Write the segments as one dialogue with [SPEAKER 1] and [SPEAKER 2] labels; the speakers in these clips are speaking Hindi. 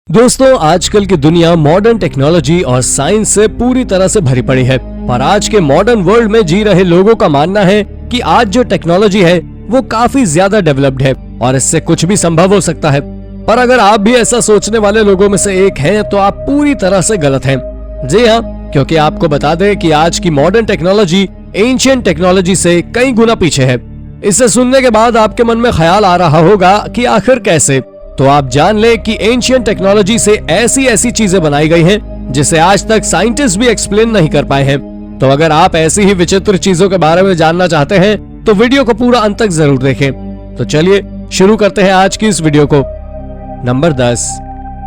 [SPEAKER 1] दोस्तों, आजकल की दुनिया मॉडर्न टेक्नोलॉजी और साइंस से पूरी तरह से भरी पड़ी है। पर आज के मॉडर्न वर्ल्ड में जी रहे लोगों का मानना है कि आज जो टेक्नोलॉजी है वो काफी ज्यादा डेवलप्ड है और इससे कुछ भी संभव हो सकता है। पर अगर आप भी ऐसा सोचने वाले लोगों में से एक हैं, तो आप पूरी तरह से गलत हैं। जी हाँ, क्योंकि आपको बता दें कि आज की मॉडर्न टेक्नोलॉजी एंशिएंट टेक्नोलॉजी से कई गुना पीछे है। इसे सुनने के बाद आपके मन में ख्याल आ रहा होगा कि आखिर कैसे। तो आप जान ले कि एंशिएंट टेक्नोलॉजी से ऐसी ऐसी चीजें बनाई गई हैं जिसे आज तक साइंटिस्ट भी एक्सप्लेन नहीं कर पाए हैं। तो अगर आप ऐसी ही विचित्र चीजों के बारे में जानना चाहते हैं तो वीडियो को पूरा अंत तक जरूर देखें। तो चलिए शुरू करते हैं आज की इस वीडियो को। नंबर 10।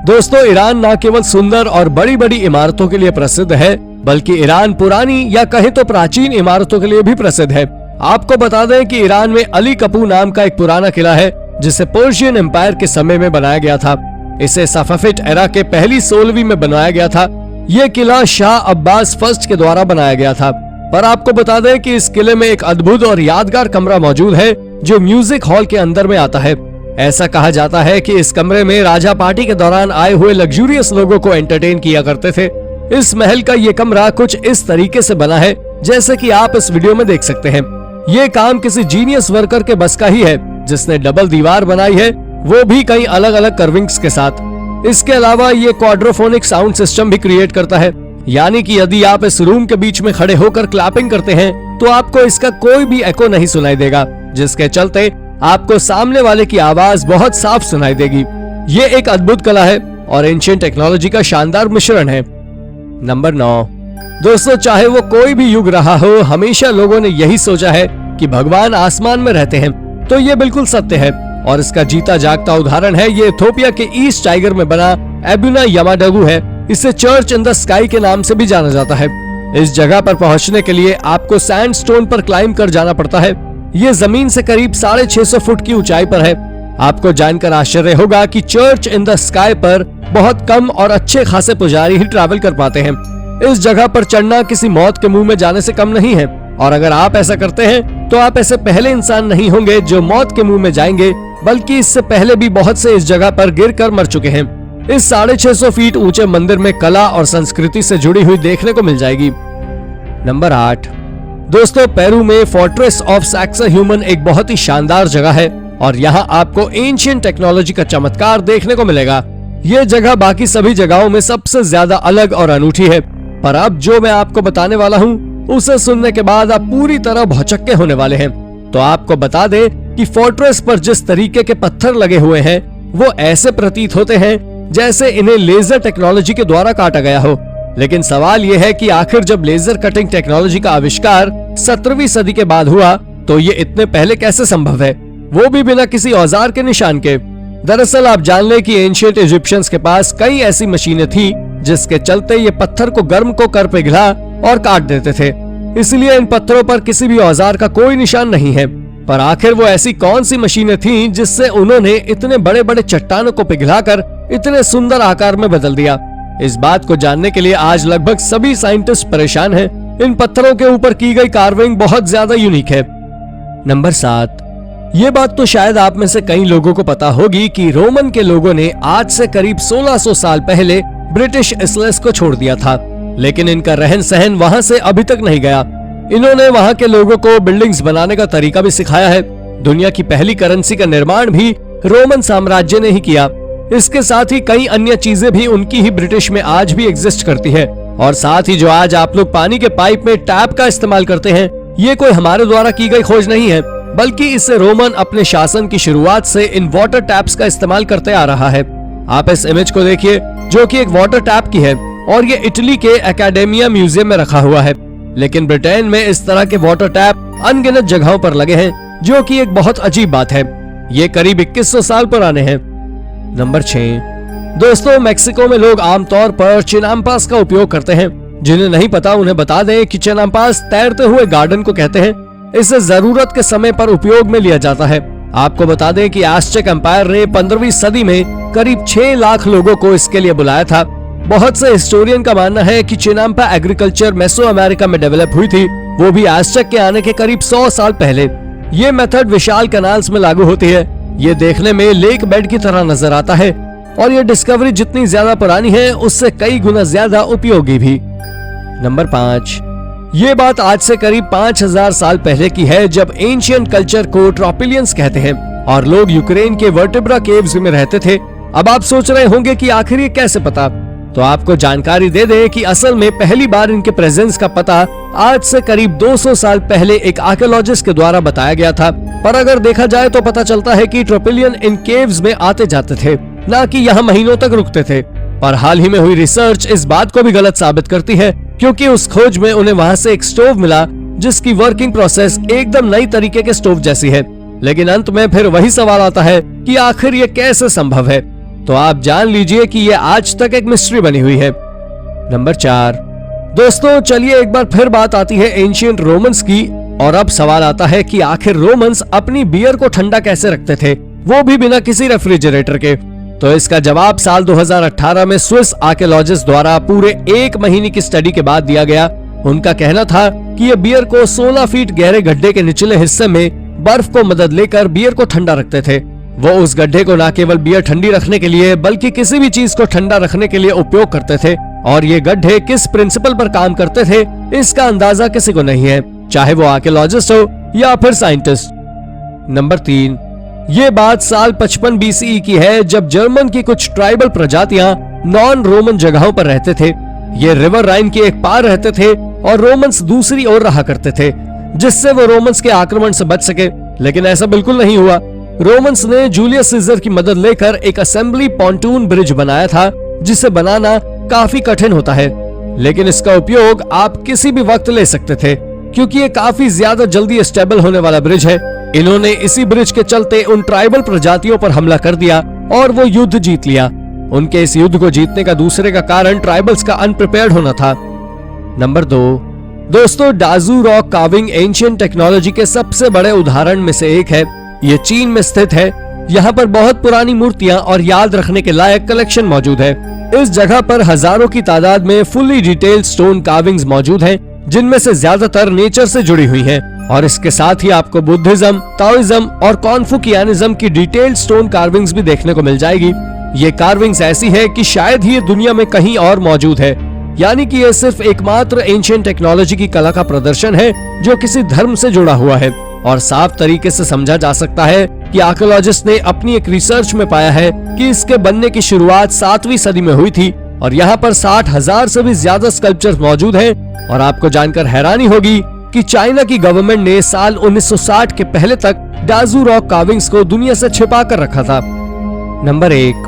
[SPEAKER 1] दोस्तों, ईरान न केवल सुंदर और बड़ी बड़ी इमारतों के लिए प्रसिद्ध है, बल्कि ईरान पुरानी या कहे तो प्राचीन इमारतों के लिए भी प्रसिद्ध है। आपको बता दें कि ईरान में अली कपू नाम का एक पुराना किला है जिसे पर्शियन एम्पायर के समय में बनाया गया था। इसे सफाविद एरा के पहली 16वीं में बनाया गया था। यह किला शाह अब्बास फर्स्ट के द्वारा बनाया गया था। पर आपको बता दें कि इस किले में एक अद्भुत और यादगार कमरा मौजूद है जो म्यूजिक हॉल के अंदर में आता है। ऐसा कहा जाता है कि इस कमरे में राजा पार्टी के दौरान आए हुए लग्जूरियस लोगों को एंटरटेन किया करते थे। इस महल का ये कमरा कुछ इस तरीके से बना है जैसे कि आप इस वीडियो में देख सकते हैं। ये काम किसी जीनियस वर्कर के बस का ही है जिसने डबल दीवार बनाई है, वो भी कई अलग अलग कर्विंग्स के साथ। इसके अलावा ये क्वाड्रोफोनिक साउंड सिस्टम भी क्रिएट करता है, यानी कि यदि आप इस रूम के बीच में खड़े होकर क्लैपिंग करते हैं तो आपको इसका कोई भी एको नहीं सुनाई देगा, जिसके चलते आपको सामने वाले की आवाज बहुत साफ सुनाई देगी। ये एक अद्भुत कला है और एंशिएंट टेक्नोलॉजी का शानदार मिश्रण है। नंबर 9। दोस्तों, चाहे वो कोई भी युग रहा हो, हमेशा लोगों ने यही सोचा है कि भगवान आसमान में रहते हैं। तो ये बिल्कुल सत्य है और इसका जीता जागता उदाहरण है ये इथियोपिया के ईस्ट टाइगर में बना एबुना यमाडगु है। इसे चर्च इन द स्काई के नाम से भी जाना जाता है। इस जगह पर पहुंचने के लिए आपको सैंडस्टोन पर क्लाइंब कर जाना पड़ता है। ये जमीन से करीब 650 फुट की ऊंचाई पर है। आपको जानकर आश्चर्य होगा कि चर्च इन द स्काई पर बहुत कम और अच्छे खासे पुजारी ही ट्रैवल कर पाते हैं। इस जगह पर चढ़ना किसी मौत के मुंह में जाने से कम नहीं है और अगर आप ऐसा करते हैं तो आप ऐसे पहले इंसान नहीं होंगे जो मौत के मुंह में जाएंगे, बल्कि इससे पहले भी बहुत से इस जगह पर गिरकर मर चुके हैं। इस 650 फीट ऊंचे मंदिर में कला और संस्कृति से जुड़ी हुई देखने को मिल जाएगी। नंबर 8। दोस्तों, पेरू में फोर्ट्रेस ऑफ सैक्सा-ह्यूमन एक बहुत ही शानदार जगह है और यहाँ आपको एंशिएंट टेक्नोलॉजी का चमत्कार देखने को मिलेगा। ये जगह बाकी सभी जगहों में सबसे ज्यादा अलग और अनूठी है। पर अब जो मैं आपको बताने वाला हूँ उसे सुनने के बाद आप पूरी तरह भौचक्के होने वाले हैं। तो आपको बता दें कि फोर्ट्रेस पर जिस तरीके के पत्थर लगे हुए हैं वो ऐसे प्रतीत होते हैं जैसे इन्हें लेजर टेक्नोलॉजी के द्वारा काटा गया हो। लेकिन सवाल यह है कि आखिर जब लेजर कटिंग टेक्नोलॉजी का आविष्कार 17वीं सदी के बाद हुआ तो ये इतने पहले कैसे संभव है, वो भी बिना किसी औजार के निशान के। दरअसल आप जान लें कि एंशिएंट इजिप्शियंस के पास कई ऐसी मशीनें थी जिसके चलते ये पत्थर को गर्म को कर पिघला और काट देते थे। इसलिए इन पत्थरों पर किसी भी औजार का कोई निशान नहीं है। पर आखिर वो ऐसी कौन सी मशीनें थीं जिससे उन्होंने इतने बड़े बड़े चट्टानों को पिघलाकर इतने सुंदर आकार में बदल दिया? इस बात को जानने के लिए आज लगभग सभी साइंटिस्ट परेशान हैं। इन पत्थरों के ऊपर की गई कार्विंग बहुत ज्यादा यूनिक है। नंबर 7। ये बात तो शायद आप में से कई लोगों को पता होगी कि रोमन के लोगों ने आज से करीब 1600 साल पहले ब्रिटिश इसलेस को छोड़ दिया था, लेकिन इनका रहन सहन वहां से अभी तक नहीं गया। इन्होंने वहां के लोगों को बिल्डिंग्स बनाने का तरीका भी सिखाया है। दुनिया की पहली करेंसी का निर्माण भी रोमन साम्राज्य ने ही किया। इसके साथ ही कई अन्य चीजें भी उनकी ही ब्रिटिश में आज भी एग्जिस्ट करती है। और साथ ही जो आज आप लोग पानी के पाइप में टैप का इस्तेमाल करते हैं, ये कोई हमारे द्वारा की गई खोज नहीं है, बल्कि इससे रोमन अपने शासन की शुरुआत से इन वाटर टैप्स का इस्तेमाल करते आ रहा है। आप इस इमेज को देखिए जो कि एक वाटर टैप की है और ये इटली के एकेडेमिया म्यूजियम में रखा हुआ है। लेकिन ब्रिटेन में इस तरह के वाटर टैप अनगिनत जगहों पर लगे हैं, जो कि एक बहुत अजीब बात है। ये करीब 2100 साल पुराने हैं। नंबर 6। दोस्तों, मेक्सिको में लोग आमतौर पर चिनाम्पास का उपयोग करते हैं। जिन्हें नहीं पता उन्हें बता दें कि चिनाम्पास तैरते हुए गार्डन को कहते हैं। इसे जरूरत के समय पर उपयोग में लिया जाता है। आपको बता दें कि एज़टेक एम्पायर ने 15वीं सदी में करीब 6 लाख लोगों को इसके लिए बुलाया था। बहुत से हिस्टोरियन का मानना है कि चिनाम्पा एग्रीकल्चर मेसो अमेरिका में डेवलप हुई थी, वो भी एज़टेक के आने के करीब 100 साल पहले। ये मेथड विशाल कैनाल्स में लागू होती है। ये देखने में लेक बेड की तरह नजर आता है। और ये डिस्कवरी जितनी ज्यादा पुरानी है उससे कई गुना ज्यादा उपयोगी भी। नंबर 5, ये बात आज से करीब 5000 साल पहले की है, जब एंशिएंट कल्चर को ट्रोपिलियंस कहते हैं और लोग यूक्रेन के वर्टिब्रा केव्स में रहते थे। अब आप सोच रहे होंगे कि आखिर ये कैसे पता, तो आपको जानकारी दे दें कि असल में पहली बार इनके प्रेजेंस का पता आज से करीब 200 साल पहले एक आर्कियोलॉजिस्ट के द्वारा बताया गया था। पर अगर देखा जाए तो पता चलता है कि ट्रोपिलियन इन केव्स में आते जाते थे, ना कि यहाँ महीनों तक रुकते थे। पर हाल ही में हुई रिसर्च इस बात को भी गलत साबित करती है, क्योंकि उस खोज में उन्हें वहाँ से एक स्टोव मिला जिसकी वर्किंग प्रोसेस एकदम नई तरीके के स्टोव जैसी है। लेकिन अंत में फिर वही सवाल आता है कि आखिर ये कैसे संभव है। तो आप जान लीजिए कि ये आज तक एक मिस्ट्री बनी हुई है। नंबर 4, दोस्तों चलिए एक बार फिर बात आती है एंशिएंट रोमन्स की, और अब सवाल आता है कि आखिर रोमन्स अपनी बियर को ठंडा कैसे रखते थे, वो भी बिना किसी रेफ्रिजरेटर के। तो इसका जवाब साल 2018 में स्विस आर्कियोलॉजिस्ट द्वारा पूरे 1 महीने की स्टडी के बाद दिया गया। उनका कहना था कि ये बियर को 16 फीट गहरे गड्ढे के निचले हिस्से में बर्फ को मदद लेकर बियर को ठंडा रखते थे। वो उस गड्ढे को न केवल बियर ठंडी रखने के लिए बल्कि किसी भी चीज को ठंडा रखने के लिए उपयोग करते थे, और ये गड्ढे किस प्रिंसिपल पर काम करते थे इसका अंदाजा किसी को नहीं है, चाहे वो आर्कियोलॉजिस्ट हो या फिर साइंटिस्ट। नंबर 3, ये बात साल 55 BCE की है, जब जर्मन की कुछ ट्राइबल प्रजातियां नॉन रोमन जगहों पर रहते थे। ये रिवर राइन के एक पार रहते थे और रोमन्स दूसरी ओर रहा करते थे, जिससे वो रोमन्स के आक्रमण से बच सके। लेकिन ऐसा बिल्कुल नहीं हुआ। रोमन्स ने जूलियस सीजर की मदद लेकर एक असेंबली पॉन्टून ब्रिज बनाया था, जिसे बनाना काफी कठिन होता है, लेकिन इसका उपयोग आप किसी भी वक्त ले सकते थे, क्योंकि ये काफी ज्यादा जल्दी स्टेबल होने वाला ब्रिज है। इन्होंने इसी ब्रिज के चलते उन ट्राइबल प्रजातियों पर हमला कर दिया और वो युद्ध जीत लिया। उनके इस युद्ध को जीतने का दूसरे का कारण ट्राइबल्स का अनप्रिपेयर्ड होना था। नंबर 2, दोस्तों डाजू रॉक कार्विंग एंशिएंट टेक्नोलॉजी के सबसे बड़े उदाहरण में से एक है। ये चीन में स्थित है। यहाँ पर बहुत पुरानी मूर्तियाँ और याद रखने के लायक कलेक्शन मौजूद है। इस जगह पर हजारों की तादाद में फुल्ली डिटेल्ड स्टोन कार्विंग्स मौजूद हैं, जिनमें से ज्यादातर नेचर से जुड़ी हुई हैं, और इसके साथ ही आपको बुद्धिज्म, ताओइज्म और कॉन्फुकियानिज्म की डिटेल्ड स्टोन कार्विंग्स भी देखने को मिल जाएगी। ये कार्विंग्स ऐसी है कि शायद ही ये दुनिया में कहीं और मौजूद है, यानी कि ये सिर्फ एकमात्र एंशिएंट टेक्नोलॉजी की कला का प्रदर्शन है जो किसी धर्म से जुड़ा हुआ है। और साफ तरीके से समझा जा सकता है कि आर्कियोलॉजिस्ट ने अपनी एक रिसर्च में पाया है कि इसके बनने की शुरुआत 7वीं सदी में हुई थी, और यहाँ पर 60,000 से भी ज्यादा स्कल्पचर्स मौजूद हैं। और आपको जानकर हैरानी होगी कि चाइना की गवर्नमेंट ने साल 1960 के पहले तक डाजू रॉक कार्विंग्स को दुनिया से छिपा कर रखा था। नंबर 1,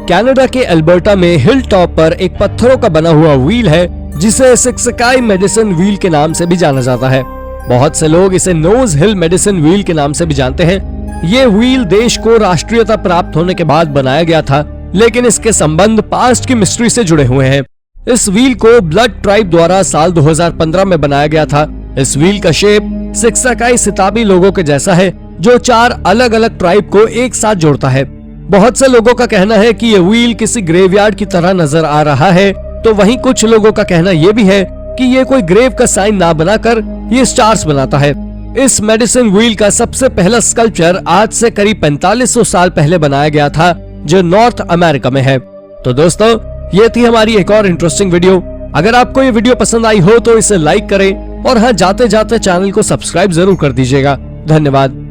[SPEAKER 1] कनाडा के अल्बर्टा में हिल टॉप पर एक पत्थरों का बना हुआ व्हील है, जिसे सिक्सकाई मेडिसिन व्हील के नाम से भी जाना जाता है। बहुत से लोग इसे नोज हिल मेडिसिन व्हील के नाम से भी जानते हैं। ये व्हील देश को राष्ट्रीयता प्राप्त होने के बाद बनाया गया था, लेकिन इसके संबंध पास्ट की मिस्ट्री से जुड़े हुए हैं। इस व्हील को ब्लड ट्राइब द्वारा साल 2015 में बनाया गया था। इस व्हील का शेप सिक्सकाई सिताबी लोगों के जैसा है, जो 4 अलग अलग ट्राइब को एक साथ जोड़ता है। बहुत से लोगों का कहना है कि ये व्हील किसी ग्रेवयार्ड की तरह नजर आ रहा है, तो वहीं कुछ लोगों का कहना यह भी है कि ये कोई ग्रेव का साइन ना बनाकर ये स्टार्स बनाता है। इस मेडिसिन व्हील का सबसे पहला स्कल्पचर आज से करीब 4500 साल पहले बनाया गया था, जो नॉर्थ अमेरिका में है। तो दोस्तों, ये थी हमारी एक और इंटरेस्टिंग वीडियो। अगर आपको ये वीडियो पसंद आई हो तो इसे लाइक करें, और हाँ, जाते जाते चैनल को सब्सक्राइब जरूर कर दीजिएगा। धन्यवाद।